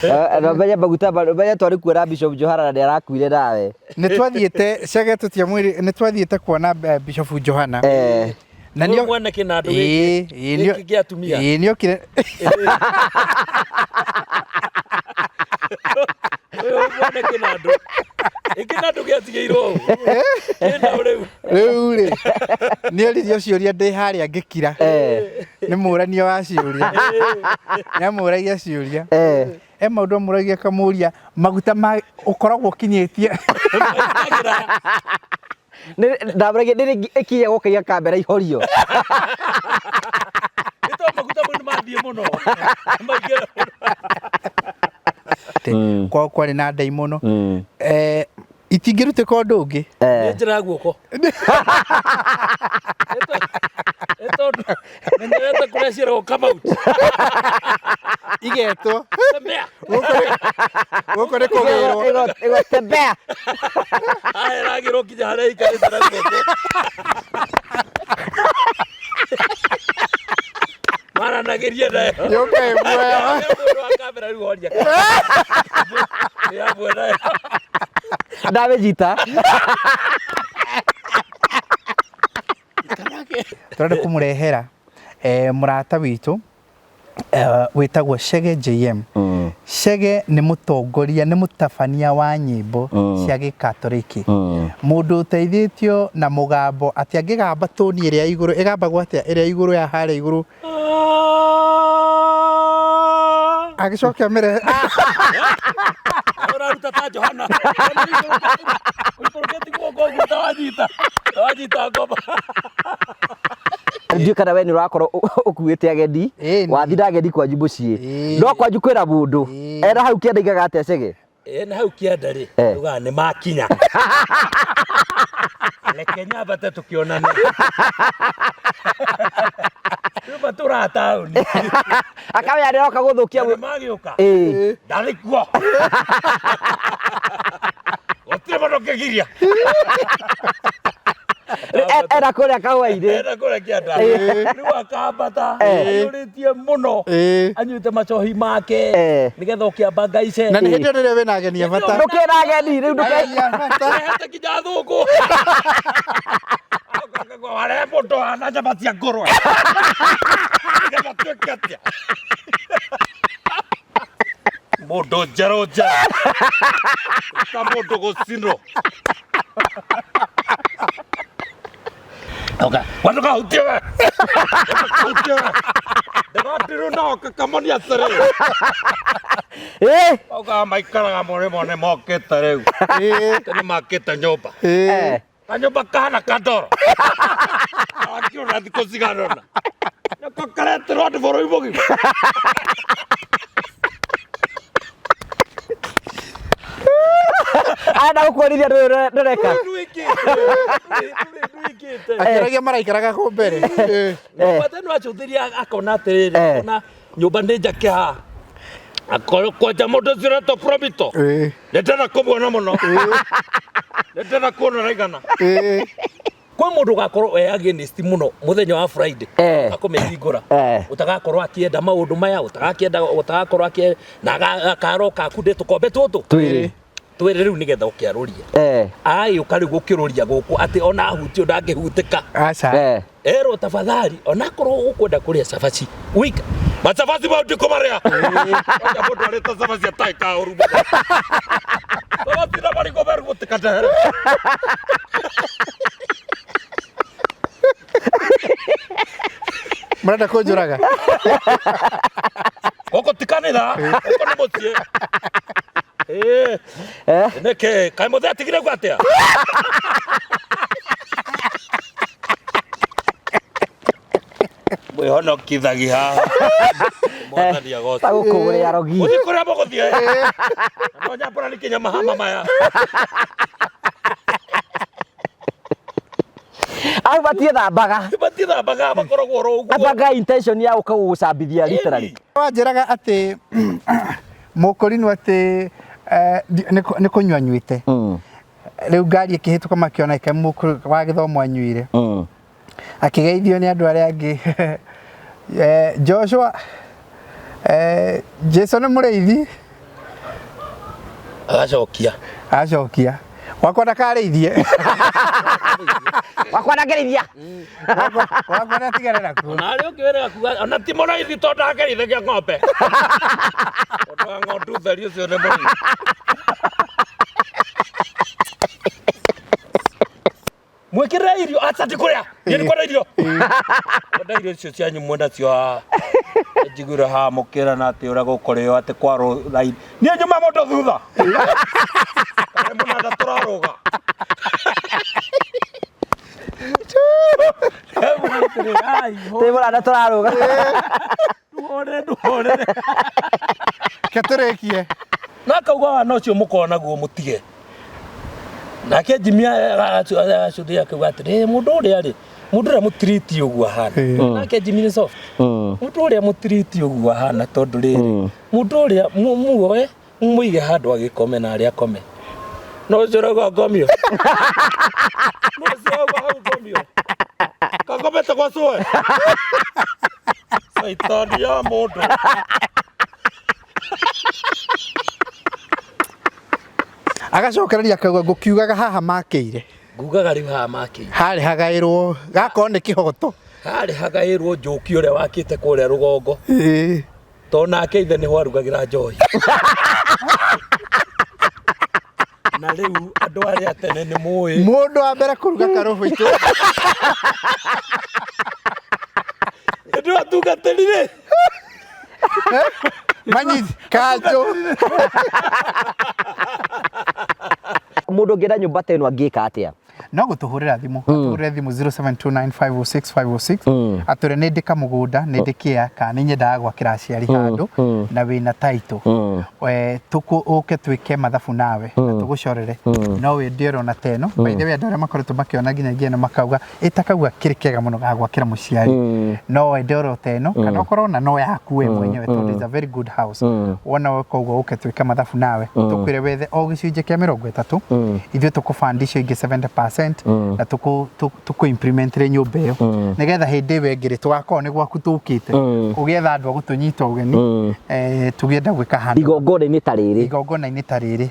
no benya baguta benya twari kuona Bishop Johana na arakuire nawe ni twathiete Chege tutia mwiri ni twathiete kuona Bishop Johana na niyo mwana kinado giki giatumia niyo kire mwana kinado ikinado giatigeirwo rĩu niyo ririo ciuria ndi haria ngikira ni murania wa ciuria ni amuragia ciuria maundu amuragia kamuria maguta ma ukoragwo kinyetie ndabrage ndiri ikiye gukiya kamera ihorio ito maguta mundu mathie muno kwa kwari na ndai muno itingiruteka undu ungi ni njira guoko eto nenda kureshira kama out igeto tembea guko ni kugirwo ego tembea ai ragiro kijana ikari tara guoko mara nageria nayo yoke bwa kamera rihoria ya bwana ndawe jita turenda kumurehera murata witu witagwo Chege JM. Chege ni mutongoria ni mutabania wa nyimbo cia gikatoliki mundu uteithitio na mugambo ati angigamba toni iria iguru igamba gwatia iria iguru ya hare iguru agicokia mere uraruta ta Johana uliporogeti guoko tawajita ngoma ndio kana we ni urakorwo ukuite agendi wathira agendi kwa mucii no kwanju kwira mundu era hau kienda igaga ate Chege na hau kienda ri uga ni makinya lekenya bata tukionana tuba turatauni akawe ari roka guthukia magioka dalikuo otire monokegiria era kuria kawaide kianda ni wakambata yuritie muno anyuite machohi make nigetha ukiamba ice na ni hindi rire wina ageni bata ndukira ageni riu ndukira bata hata kinya thuku kwa wale moto ana jabatia ngorwe jabatia katia modo jaroja kamodo gosinro okay watu ka utiewe degatiru no kakamoni asere oka maikara mone moketa reu tene maketa nyoba kanyoba kana kadoro akio na dikozigarona nako karete rod foro ibogi ana gukorithia ndireka akiragia maraikaraga ku mbere pateno achuthiria akona atiriri na nyumba ni njakia akoja moto zirato probito ndetana kumwona muno ndetana kuona raigana kwa mundu gakorwo we against muno muthenya wa Friday akomethingura utagakorwo akienda maundu maya utagakorwo akie na akaroka akude tukombe tutu twire riu nigetha ukiaruria ai ukari gukiruria guku ati ona hutio ndangihuteka acha ero tafadhali ona korwo ukwenda kuria sabaci wika masabaci bauti kumaria acha bodo aleta sabaci ataika urubu sabaci na bari goberu gutikata murenda kunjuraga goko tikanitha goko ni mucie neke kai mothe atigire gwatia mwihono kithagi ha mwana dia gosi ta gukuria rogi ukikuria mogothie no nyapora nikinya mahama maya ai batie thambaga bakoragwo ro uguo abaga intention ya ukagucambithia literally wanjiraga ati mukorinu ati ni kunywa nyuite riu ngari ikihituka makiona ike mukuru wa githomo anyuire akigeithio ni andu aria angi Joshua Jason Mureithi Acokia. Wakwa ndakarĩithie. Wakwa ndagereithia. Wakwa ndatigarĩra kuo. Na rĩo kĩwĩra kuga ona ti mũraithi to ndagerithagia ng'ombe. Otoa ng'ondu theri ũcio nĩ mũraithi. Mwĩkĩrĩre irio aca ndikũrĩa. Nĩ kwenda irio. Kwenda irio icio cianyu mwenda cio njiguire ha mũkĩra na atĩ ũrĩa gũkũrĩo atĩ kwarwo raini. Niĩ nyuma mũndũ thutha. Kaĩ mũnanda tũrarũga. Tĩmũranda tũrarũga. Nduhũrĩre. Ketũrĩkie. Na kauga wana ũcio mũkorwo naguo mũtige. Nake Jimmy acuthia akauga atĩrĩ mũndũ ũrĩa rĩ mũndũ ũrĩa mũtiriti ũguo ahana. Nake Jimmy nĩ soft. Mũndũ ũrĩa mũtiriti ũguo ahana tondũ rĩrĩ mũndũ ũrĩa muoe mũige handũ agĩkome na arĩa akome. No ũcũragwo ngomio. No ũcũragwo hau ngomio. Kagomete kwa cũe. Saitani ya mũndũ. Agacokereria akauga ngũkiugaga haha makĩire. Ngugaga rĩu haha makĩire. Harĩ hagaĩrwo gakorwo nĩ kĩhoto. Harĩ hagaĩrwo njoki ũrĩa wakĩte kũrĩa rũgongo. To nake ithe nĩho arugagĩra njohi. Na rĩu andũ arĩa tene nĩ mũĩ. Mũndũ wa mbere kũruga karũbũ itũ. Nĩ atungatĩrire. Manyithi kanjũ. Mũndũ ũngĩenda nyũmba ta ĩno angĩka atĩa? No gũtũhũrĩra thimũ. Tũhũrĩre thimũ 0729506506 atũre nĩ ndĩ kamũgũnda nĩ ndĩ kĩa kana nĩ nyendaga gwakĩra aciari handũ na wĩna title. Ũke twĩke mathabu nawe na tũgũcorere. No wĩndĩ ona teno. By the way andũ arĩa makoretwo makĩona nginyagia na makauga ĩtakauga kĩrĩ kĩega mũno ga gwakĩra mũciari. No wĩndĩ oro teno kana okorwo na no yaku we mwenyewe tondũ it's a very good house. Wona weka ũguo ũke twĩke mathabu nawe. Tũkwĩre wethe o gĩcunjĩ kĩa 30 ithuĩ tũkũbandi icio ingĩ 70% na tuku implement re nyũmba ĩyo nigetha hĩndĩ ĩyo ĩngĩ tũgakorwo nĩ gwaku tũkĩte ũgĩetha andũ a gũtũnyita ũgeni tũgĩenda gwĩka handũ igongona-inĩ ta rĩrĩ igongona-inĩ ta rĩrĩ